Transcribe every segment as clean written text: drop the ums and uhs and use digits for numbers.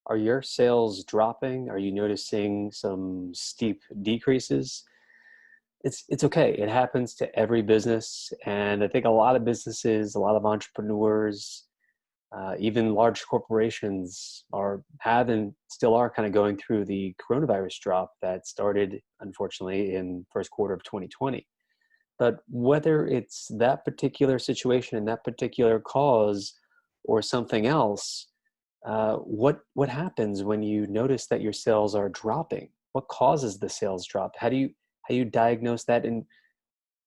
Are your sales dropping? Are you noticing some steep decreases? It's okay. It happens to every business, and I think a lot of businesses, a lot of entrepreneurs, even large corporations have and still are kind of going through the coronavirus drop that started, unfortunately, in first quarter of 2020. But whether it's that particular situation and that particular cause or something else, what happens when you notice that your sales are dropping? What causes the sales drop? How do you diagnose that? And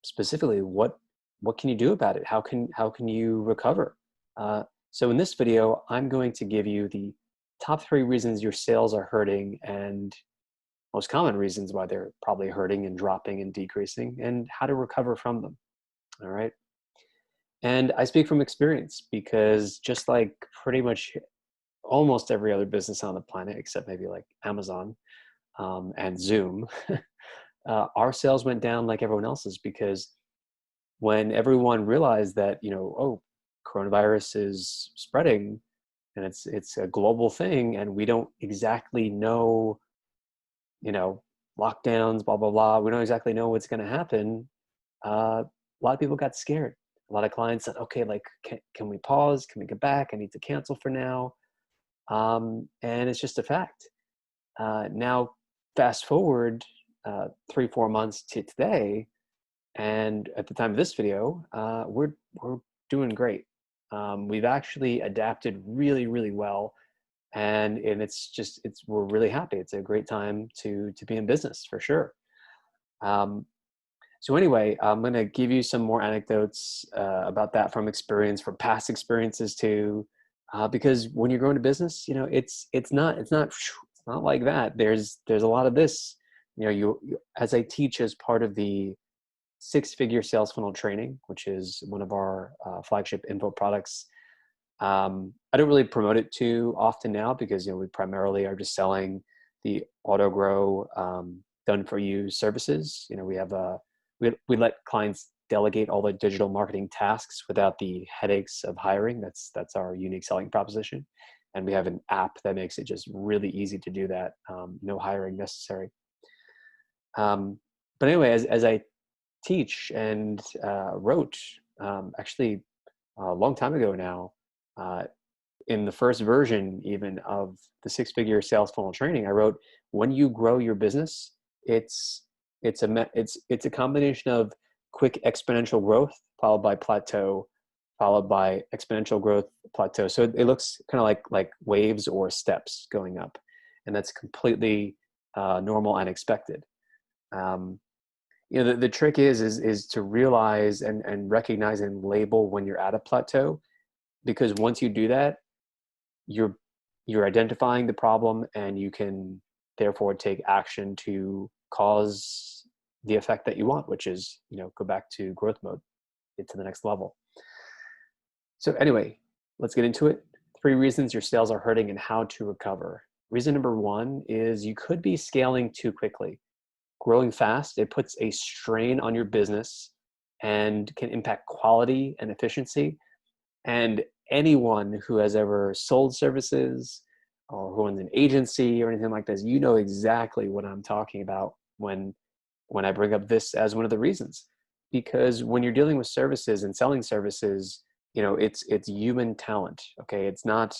specifically, what can you do about it? How can you recover? So in this video, I'm going to give you the top 3 reasons your sales are hurting and most common reasons why they're probably hurting and dropping and decreasing, and how to recover from them. All right. And I speak from experience because just like pretty much almost every other business on the planet, except maybe like Amazon and Zoom, our sales went down like everyone else's because when everyone realized that, oh, coronavirus is spreading and it's a global thing and we don't exactly know, you know, lockdowns, blah, blah, blah. We don't exactly know what's going to happen. A lot of people got scared. A lot of clients said, okay, like, can we pause? Can we get back? I need to cancel for now. And it's just a fact. Now, fast forward 3-4 months to today, and at the time of this video, we're doing great. We've actually adapted really, really well, and we're really happy. It's a great time to be in business for sure. So anyway, I'm going to give you some more anecdotes about that from experience, from past experiences too, because when you're growing a business, it's not like that. There's a lot of this. You as I teach as part of the 6-figure sales funnel training, which is one of our flagship info products. I don't really promote it too often now because we primarily are just selling the AutoGrow done for you services. We let clients delegate all the digital marketing tasks without the headaches of hiring. That's our unique selling proposition, and we have an app that makes it just really easy to do that. No hiring necessary. But anyway, as I teach and wrote actually a long time ago now, in the first version even of the 6-figure sales funnel training, I wrote, when you grow your business, it's a combination of quick exponential growth followed by plateau, followed by exponential growth, plateau. So it looks kind of like waves or steps going up, and that's completely normal and expected. The trick is to realize and recognize and label when you're at a plateau, because once you do that, you're identifying the problem and you can therefore take action to cause the effect that you want, which is, go back to growth mode, get to the next level. So anyway, let's get into it. 3 reasons your sales are hurting and how to recover. Reason number 1 is you could be scaling too quickly. Growing fast, it puts a strain on your business and can impact quality and efficiency. And anyone who has ever sold services or who owns an agency or anything like this, you know exactly what I'm talking about when I bring up this as one of the reasons. Because when you're dealing with services and selling services, it's human talent. Okay, it's not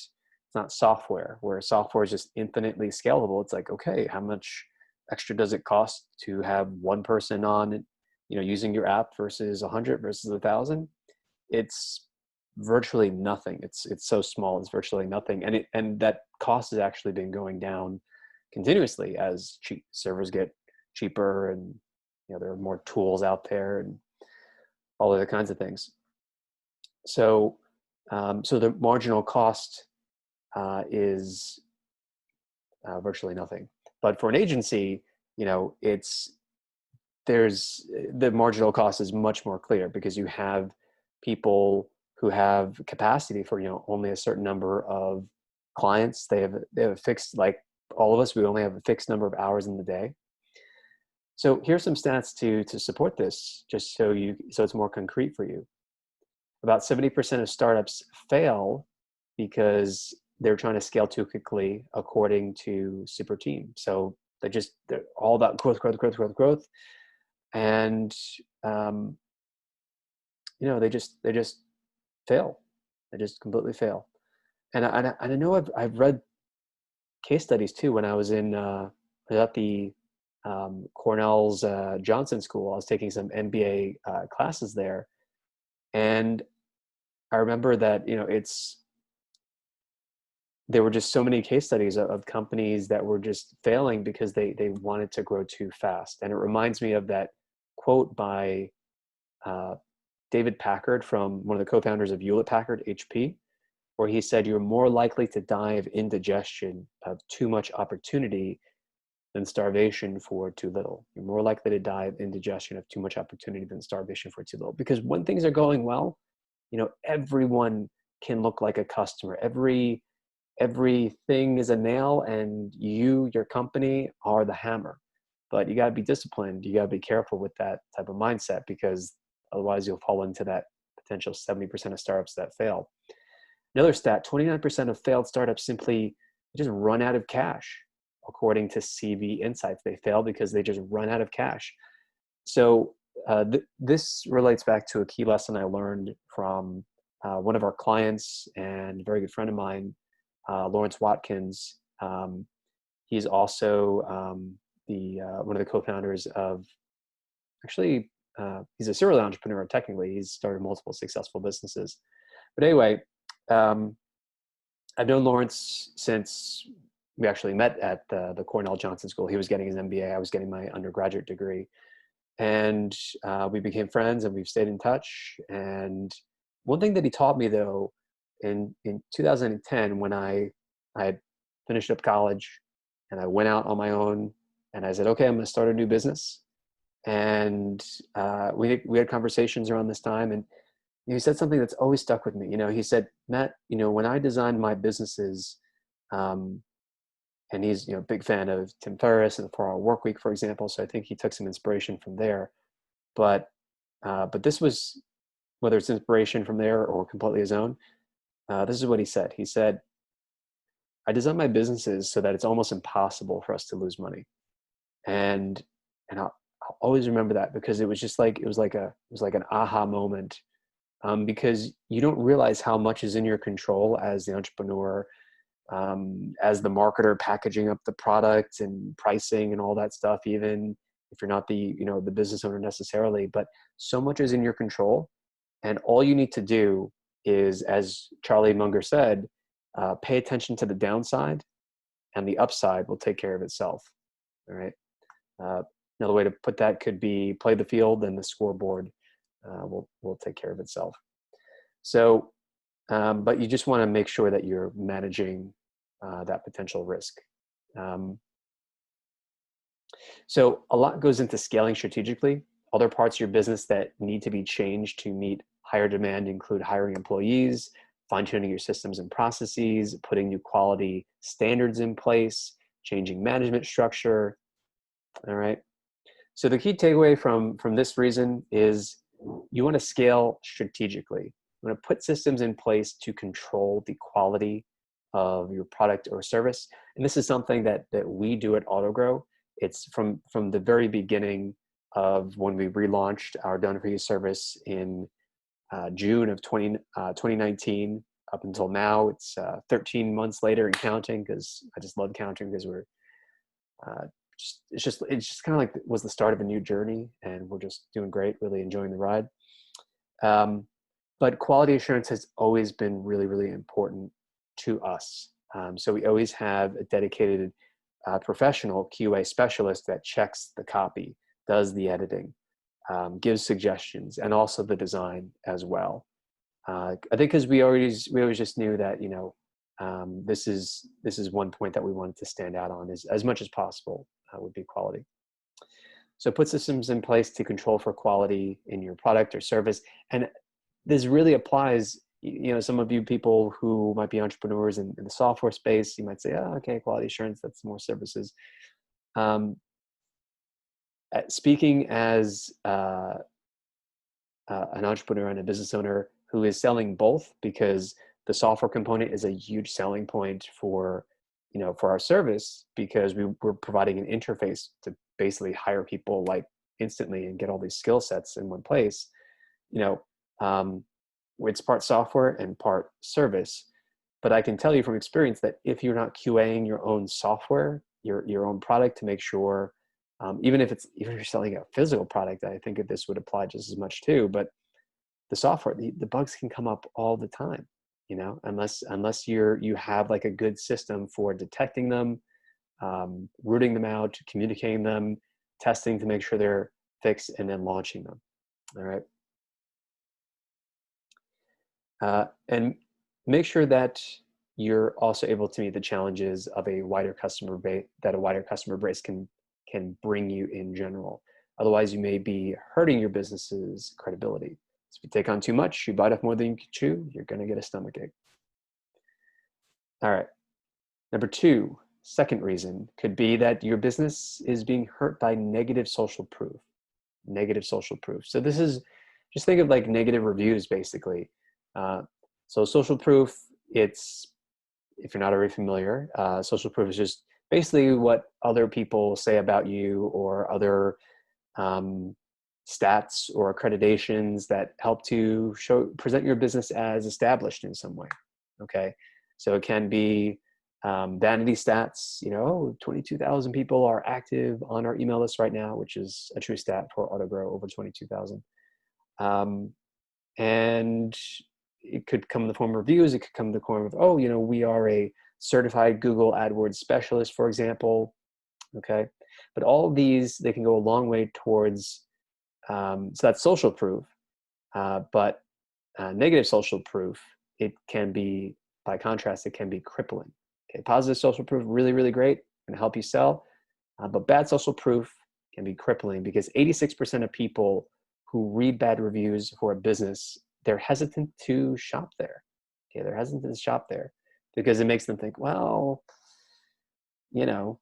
software, where software is just infinitely scalable. It's like, okay, how much extra does it cost to have one person on, using your app versus 100 versus 1,000? It's virtually nothing. It's so small. It's virtually nothing, and that cost has actually been going down continuously as servers get cheaper, and there are more tools out there and all other kinds of things. So the marginal cost is virtually nothing. But for an agency, there's the marginal cost is much more clear, because you have people who have capacity for only a certain number of clients. They have a fixed, like all of us, we only have a fixed number of hours in the day. So here's some stats to support this, just so it's more concrete for you. About 70% of startups fail because they're trying to scale too quickly according to super team. So they're all about growth, growth, growth, growth, growth. And, um, they just fail. They just completely fail. And I know I've read case studies too. When I was at the Cornell's Johnson School, I was taking some MBA classes there, and I remember that there were just so many case studies of companies that were just failing because they wanted to grow too fast. And it reminds me of that quote by uh, David Packard, from one of the co-founders of Hewlett Packard, HP, where he said, "You're more likely to die of indigestion of too much opportunity than starvation for too little." You're more likely to die of indigestion of too much opportunity than starvation for too little. Because when things are going well, everyone can look like a customer. Everything is a nail, and your company are the hammer. But you got to be disciplined. You got to be careful with that type of mindset, because otherwise you'll fall into that potential 70% of startups that fail. Another stat: 29% of failed startups simply just run out of cash. According to CV Insights, they fail because they just run out of cash. So this relates back to a key lesson I learned from one of our clients and a very good friend of mine, Lawrence Watkins. He's also the one of the co-founders of, actually, he's a serial entrepreneur. Technically, he's started multiple successful businesses. But anyway, I've known Lawrence since we actually met at the Cornell Johnson School. He was getting his MBA. I was getting my undergraduate degree. And we became friends, and we've stayed in touch. And one thing that he taught me, though, in 2010, when I had finished up college and I went out on my own, and I said, okay, I'm going to start a new business. And we had conversations around this time, and he said something that's always stuck with me. He said, "Matt, when I designed my businesses," um, and he's a big fan of Tim Ferriss and the 4 Hour Work Week, for example. So I think he took some inspiration from there. But this was, whether it's inspiration from there or completely his own, this is what he said. He said, "I design my businesses so that it's almost impossible for us to lose money." And I'll always remember that, because it was just like it was like an aha moment, because you don't realize how much is in your control as the entrepreneur, as the marketer, packaging up the product and pricing and all that stuff, even if you're not the business owner necessarily. But so much is in your control, and all you need to do is, as Charlie Munger said, pay attention to the downside, and the upside will take care of itself. All right. uh, Another way to put that could be, play the field, and the scoreboard will take care of itself. So but you just want to make sure that you're managing that potential risk. Um, so a lot goes into scaling strategically. Other parts of your business that need to be changed to meet higher demand include hiring employees, fine-tuning your systems and processes, putting new quality standards in place, changing management structure. All right. So the key takeaway from this reason is, you want to scale strategically. You want to put systems in place to control the quality of your product or service. And this is something that we do at AutoGrow. It's from the very beginning of when we relaunched our Done For You service in June of 2019 up until now. It's 13 months later and counting, because I just love counting, because we're uh, it's just kind of like was the start of a new journey, and we're just doing great, really enjoying the ride. But quality assurance has always been really, really important to us. So we always have a dedicated professional QA specialist that checks the copy, does the editing, gives suggestions, and also the design as well. I think because we always just knew that this is one point that we wanted to stand out on, is as much as possible would be quality. So put systems in place to control for quality in your product or service. And this really applies, some of you people who might be entrepreneurs in the software space, you might say, oh, okay, quality assurance, that's more services. Speaking as an entrepreneur and a business owner who is selling both, because the software component is a huge selling point for, for our service, because we're providing an interface to basically hire people like instantly and get all these skill sets in one place. you know, um, it's part software and part service. But I can tell you from experience that if you're not QAing your own software, your own product to make sure, even if you're selling a physical product, I think that this would apply just as much too. But the software, the bugs can come up all the time, unless you have like a good system for detecting them, rooting them out, communicating them, testing to make sure they're fixed, and then launching them. All right. And make sure that you're also able to meet the challenges of a wider customer base, that a wider customer base can bring you in general. Otherwise, you may be hurting your business's credibility. So if you take on too much, you bite off more than you can chew, you're going to get a stomachache. All right. Number two, second reason could be that your business is being hurt by negative social proof. Negative social proof. So this is, just think of like negative reviews, basically. So social proof, if you're not already familiar, social proof is just basically what other people say about you, or other stats or accreditations that help to present your business as established in some way. Okay. So it can be vanity stats, 22,000 people are active on our email list right now, which is a true stat for AutoGrow, over 22,000. And it could come in the form of reviews. It could come in the form of, we are a certified Google AdWords specialist, for example. Okay. But all of these, they can go a long way towards, so that's social proof. But negative social proof, it can be, by contrast, it can be crippling. Okay. Positive social proof, really, really great, and help you sell. But bad social proof can be crippling, because 86% of people who read bad reviews for a business, they're hesitant to shop there. Okay, they're hesitant to shop there because it makes them think, well, even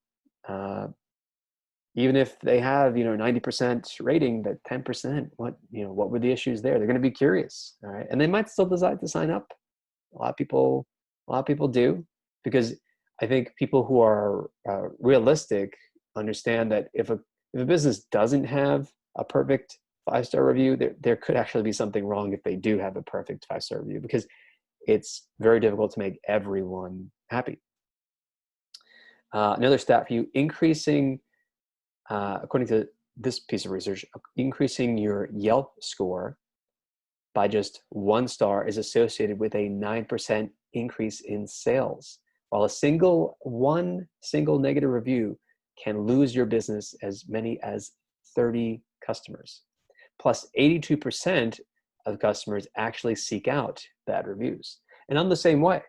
if they have 90% rating, that 10%, what were the issues there? They're going to be curious, all right, and they might still decide to sign up. A lot of people do, because I think people who are realistic understand that if a business doesn't have a perfect 5-star review, there could actually be something wrong if they do have a perfect 5-star review, because it's very difficult to make everyone happy. Another stat for you, according to this piece of research, increasing your Yelp score by just 1 star is associated with a 9% increase in sales, while one single negative review can lose your business as many as 30 customers. Plus 82% of customers actually seek out bad reviews. And I'm the same way.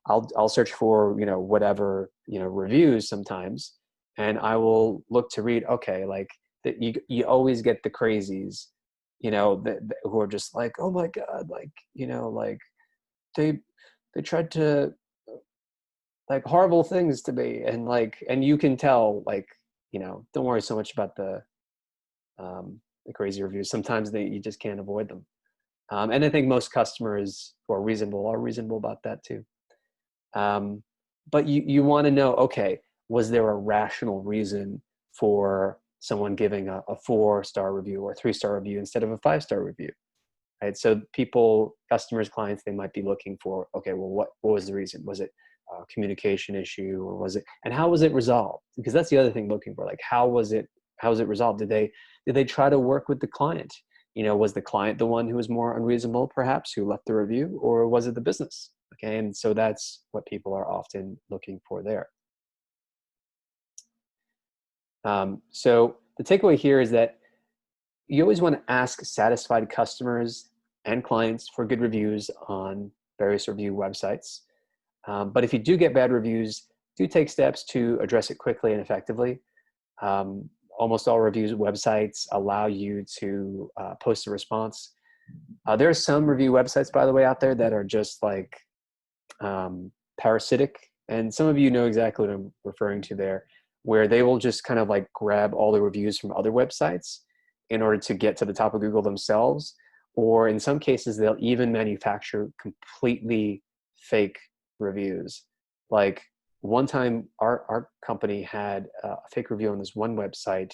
I'll search for whatever reviews sometimes, and I will look to read, okay, like that you always get the crazies, who are just like, oh my God, like like they tried to like horrible things to me, and you can tell, like don't worry so much about the crazy reviews. Sometimes you just can't avoid them. And I think most customers who are reasonable about that too. But you want to know, okay, was there a rational reason for someone giving a 4-star review or a 3-star review instead of a 5-star review, right? So customers, clients, they might be looking for, okay, well, what was the reason? Was it a communication issue, or and how was it resolved? Because that's the other thing looking for, like, how was it resolved? Did they try to work with the client? Was the client the one who was more unreasonable, perhaps, who left the review, or was it the business? Okay, and so that's what people are often looking for there. So the takeaway here is that you always want to ask satisfied customers and clients for good reviews on various review websites. But if you do get bad reviews, do take steps to address it quickly and effectively. Almost all reviews websites allow you to post a response. There are some review websites, by the way, out there that are just like parasitic. And some of you know exactly what I'm referring to there, where they will just kind of like grab all the reviews from other websites in order to get to the top of Google themselves, or in some cases, they'll even manufacture completely fake reviews. Like one time, our company had a fake review on this one website,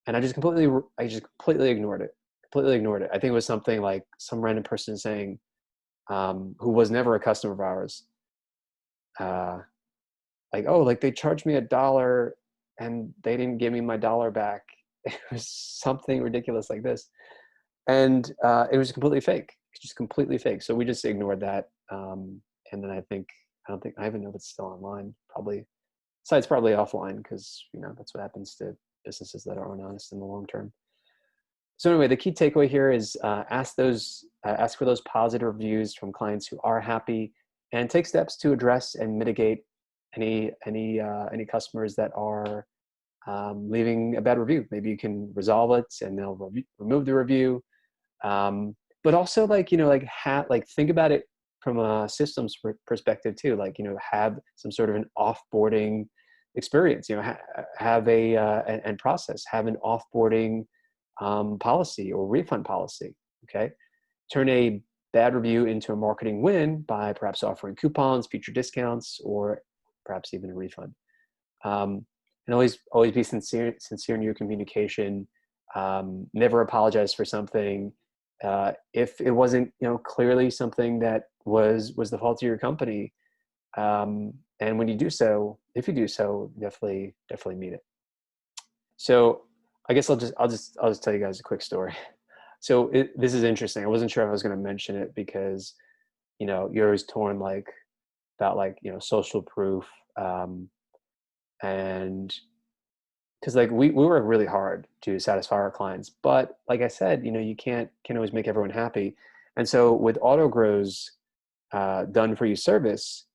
and I just completely ignored it. Completely ignored it. I think it was something like some random person saying, who was never a customer of ours, uh, like, oh, like they charged me $1 and they didn't give me my dollar back. It was something ridiculous like this. And it was completely fake, just completely fake. So we just ignored that. And then I don't think, I even know if it's still online, probably. Site's probably offline because, that's what happens to businesses that are honest in the long term. So anyway, the key takeaway here is ask for those positive reviews from clients who are happy, and take steps to address and mitigate any customers that are leaving a bad review. Maybe you can resolve it and they'll remove the review. But also, like think about it from a systems perspective too. Like, have some sort of an offboarding experience. Have and process, have an offboarding policy or refund policy. Okay, turn a bad review into a marketing win by perhaps offering coupons, future discounts, or perhaps even a refund. And always be sincere in your communication. Never apologize for something if it wasn't clearly something that was the fault of your company. And when you do so, if you do so, definitely meet it. So I guess I'll just tell you guys a quick story. So this is interesting. I wasn't sure if I was going to mention it because you're always torn about social proof, and because we work really hard to satisfy our clients, but like I said, you can't always make everyone happy. And so with AutoGrow's done for you service,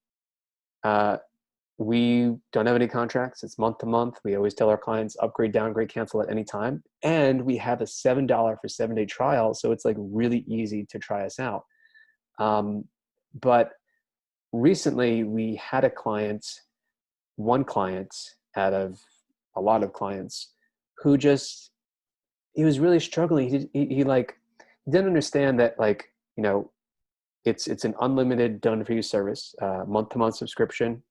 we don't have any contracts. It's month to month. We always tell our clients upgrade, downgrade, cancel at any time, and we have a $7 for 7-day trial, so it's really easy to try us out. But recently we had one client out of a lot of clients who he was really struggling. He didn't understand that it's an unlimited done for you service, month to month subscription,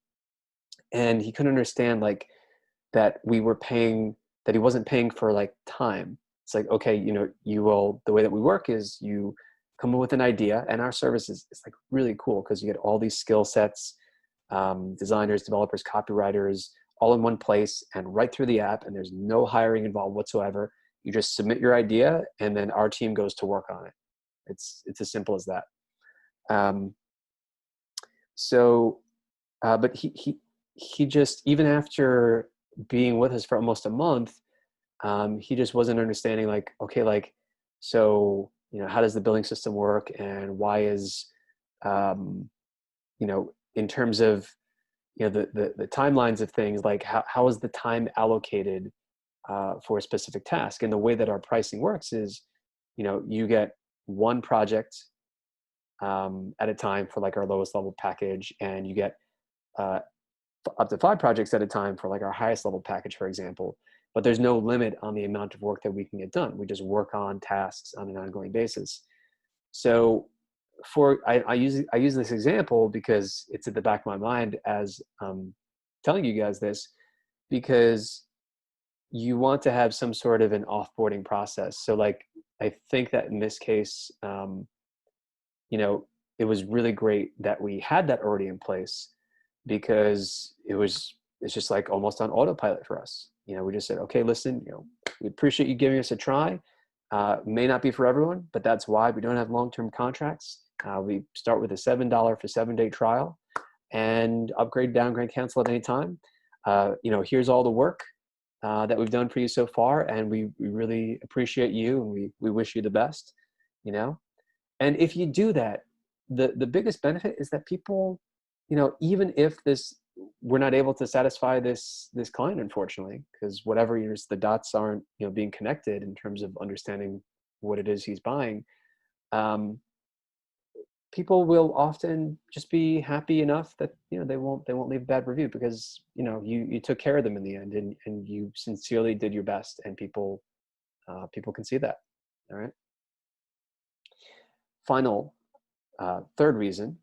and he couldn't understand that he wasn't paying for time. It's okay, the way that we work is you come up with an idea, and our service is really cool because you get all these skill sets, designers, developers, copywriters, all in one place and right through the app, and there's no hiring involved whatsoever. You just submit your idea, and then our team goes to work on it. It's as simple as that. But he just, even after being with us for almost a month, he just wasn't understanding okay, so how does the billing system work, and why is in terms of the timelines of things, how is the time allocated for a specific task. And the way that our pricing works is you get one project at a time for our lowest level package, and you get up to 5 projects at a time for our highest level package, for example. But there's no limit on the amount of work that we can get done. We just work on tasks on an ongoing basis. So I use this example because it's at the back of my mind as telling you guys this, because you want to have some sort of an offboarding process. So I think that in this case, it was really great that we had that already in place, because it's just almost on autopilot for us. We just said, okay, listen, we appreciate you giving us a try. May not be for everyone, but that's why we don't have long-term contracts. We start with a $7 for 7-day trial, and upgrade, downgrade, cancel at any time. Here's all the work that we've done for you so far, and we really appreciate you, and we wish you the best. And if you do that, the biggest benefit is that people, even if we're not able to satisfy this client, unfortunately, because whatever, the dots aren't being connected in terms of understanding what it is he's buying. People will often just be happy enough that they won't leave a bad review, because you took care of them in the end, and you sincerely did your best, and people can see that. All right. final third reason,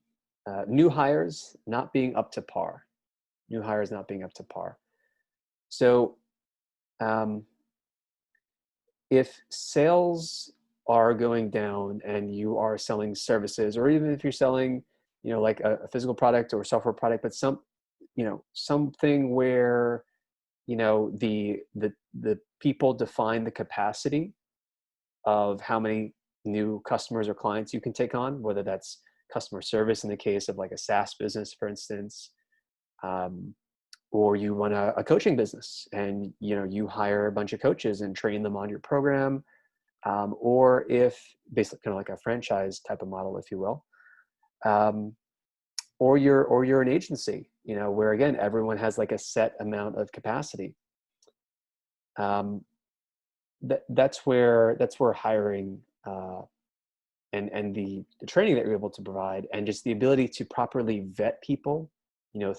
new hires not being up to par. New hires not being up to par. So um, if sales are going down and you are selling services, or even if you're selling, like a physical product or software product, but something where, the people define the capacity of how many new customers or clients you can take on, whether that's customer service in the case of like a SaaS business, for instance, um, or you run a coaching business and you hire a bunch of coaches and train them on your program, or if basically kind of like a franchise type of model, if you will, or you're an agency, where again everyone has like a set amount of capacity. That's where hiring and the training that you're able to provide, and just the ability to properly vet people,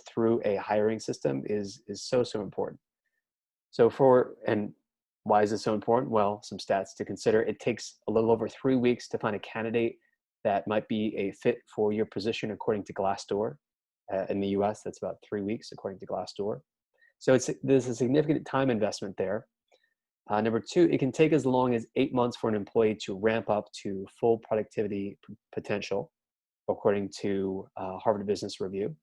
through a hiring system is so important. And why is it so important? Well, some stats to consider. It takes a little over 3 weeks to find a candidate that might be a fit for your position, according to Glassdoor. In the US, that's about 3 weeks, according to Glassdoor. So there's a significant time investment there. Number two, it can take as long as 8 months for an employee to ramp up to full productivity potential, according to Harvard Business Review.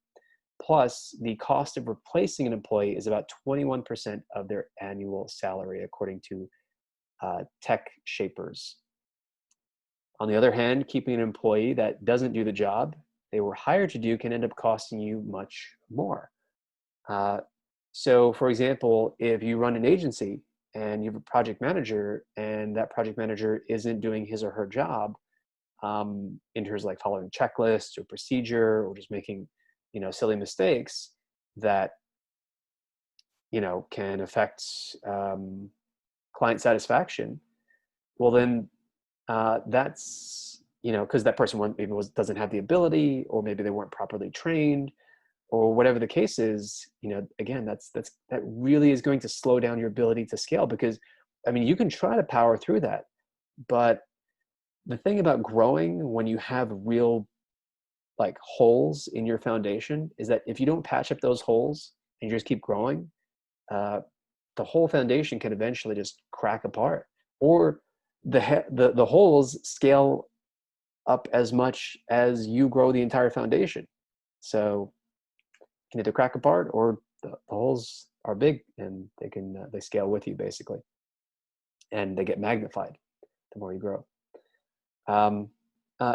Plus, the cost of replacing an employee is about 21% of their annual salary, according to Tech Shapers. On the other hand, keeping an employee that doesn't do the job they were hired to do can end up costing you much more. So, for example, if you run an agency and you have a project manager and that project manager isn't doing his or her job, in terms of like following checklists or procedure, or just making, silly mistakes that, can affect client satisfaction, well then that's, because that person maybe doesn't have the ability, or maybe they weren't properly trained, or whatever the case is, again, that really is going to slow down your ability to scale. Because, I mean, you can try to power through that, but the thing about growing when you have real like holes in your foundation is that if you don't patch up those holes and you just keep growing, the whole foundation can eventually just crack apart, or the holes scale up as much as you grow the entire foundation. So it can either crack apart, or the holes are big and they scale with you basically, and they get magnified the more you grow.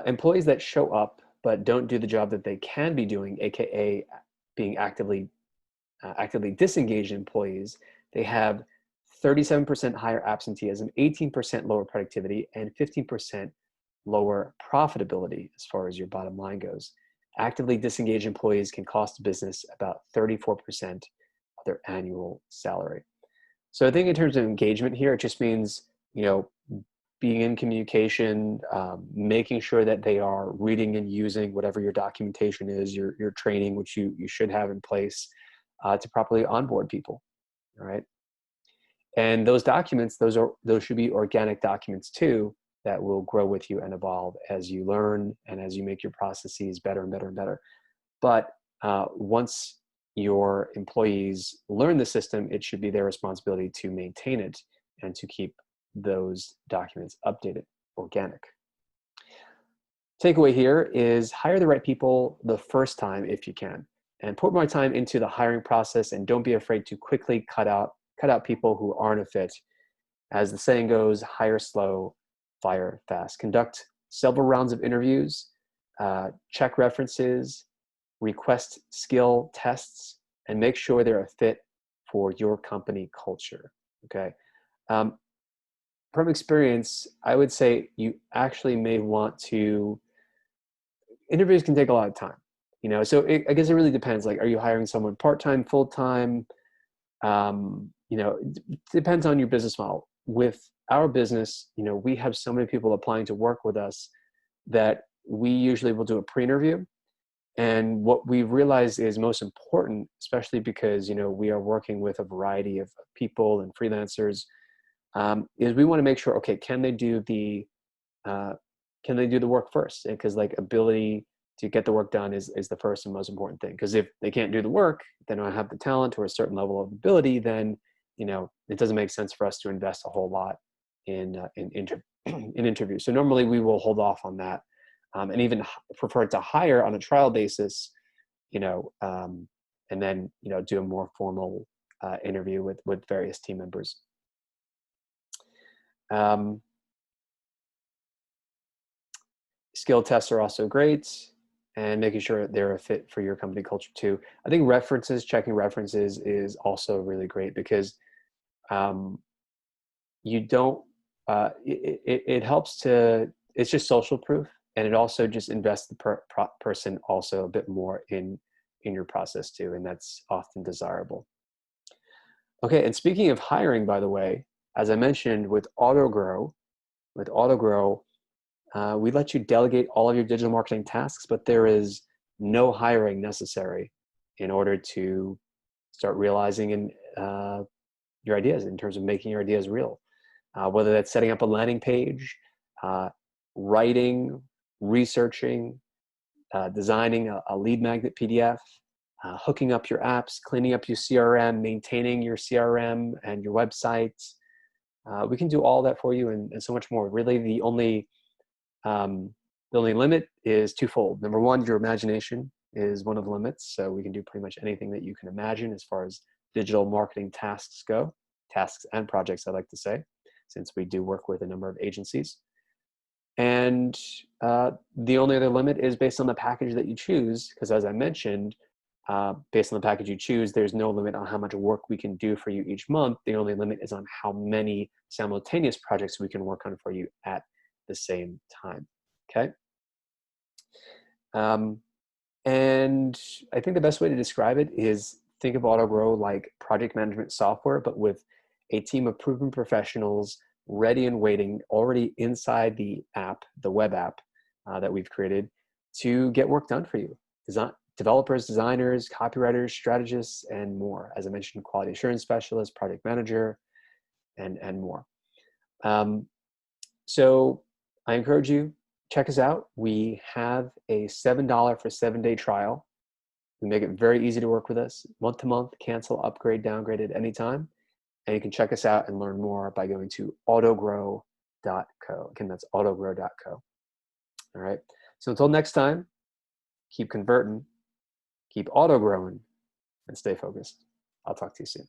Employees that show up but don't do the job that they can be doing, aka being actively disengaged employees, they have 37% higher absenteeism, 18% lower productivity, and 15% lower profitability as far as your bottom line goes. Actively disengaged employees can cost the business about 34% of their annual salary. So I think in terms of engagement here, it just means, being in communication, making sure that they are reading and using whatever your documentation is, your training, which you should have in place to properly onboard people. All right. And those documents, those should be organic documents too, that will grow with you and evolve as you learn and as you make your processes better and better and better. But once your employees learn the system, it should be their responsibility to maintain it and to keep those documents updated, organic. Takeaway here is hire the right people the first time if you can, and put more time into the hiring process, and don't be afraid to quickly cut out people who aren't a fit. As the saying goes, hire slow, fire fast. Conduct several rounds of interviews, check references, request skill tests, and make sure they're a fit for your company culture. Okay. From experience, I would say you actually may want to, interviews can take a lot of time, so I guess it really depends. Like, are you hiring someone part-time, full-time? It depends on your business model. With our business, we have so many people applying to work with us that we usually will do a pre-interview. And what we've realized is most important, especially because, we are working with a variety of people and freelancers, is we want to make sure, okay, can they do the can they do the work first? Because like ability to get the work done is the first and most important thing. Because if they can't do the work, they don't have the talent or a certain level of ability, then it doesn't make sense for us to invest a whole lot in interviews. So normally we will hold off on that, and even prefer to hire on a trial basis, and then do a more formal interview with various team members. Skill tests are also great, and making sure they're a fit for your company culture too. I think checking references is also really great, because you don't, it helps to, it's just social proof, and it also just invests the person also a bit more in your process too, and that's often desirable. Okay, and speaking of hiring, by the way, as I mentioned with AutoGrow, we let you delegate all of your digital marketing tasks, but there is no hiring necessary in order to start realizing your ideas, in terms of making your ideas real. Whether that's setting up a landing page, writing, researching, designing a lead magnet PDF, hooking up your apps, cleaning up your CRM, maintaining your CRM and your website. We can do all that for you, and so much more. Really, the only limit is twofold. Number one, your imagination is one of the limits. So we can do pretty much anything that you can imagine as far as digital marketing tasks go, tasks and projects, I like to say, since we do work with a number of agencies. And the only other limit is based on the package that you choose, because as I mentioned, based on the package you choose, there's no limit on how much work we can do for you each month. The only limit is on how many simultaneous projects we can work on for you at the same time. Okay. And I think the best way to describe it is, think of AutoGrow like project management software, but with a team of proven professionals ready and waiting already inside the app, the web app that we've created, to get work done for you. Developers, designers, copywriters, strategists, and more. As I mentioned, quality assurance specialist, project manager, and more. So I encourage you, check us out. We have a $7 for 7-day trial. We make it very easy to work with us, month to month, cancel, upgrade, downgrade at any time. And you can check us out and learn more by going to autogrow.co. Again, that's autogrow.co. All right. So until next time, keep converting, keep auto growing, and stay focused. I'll talk to you soon.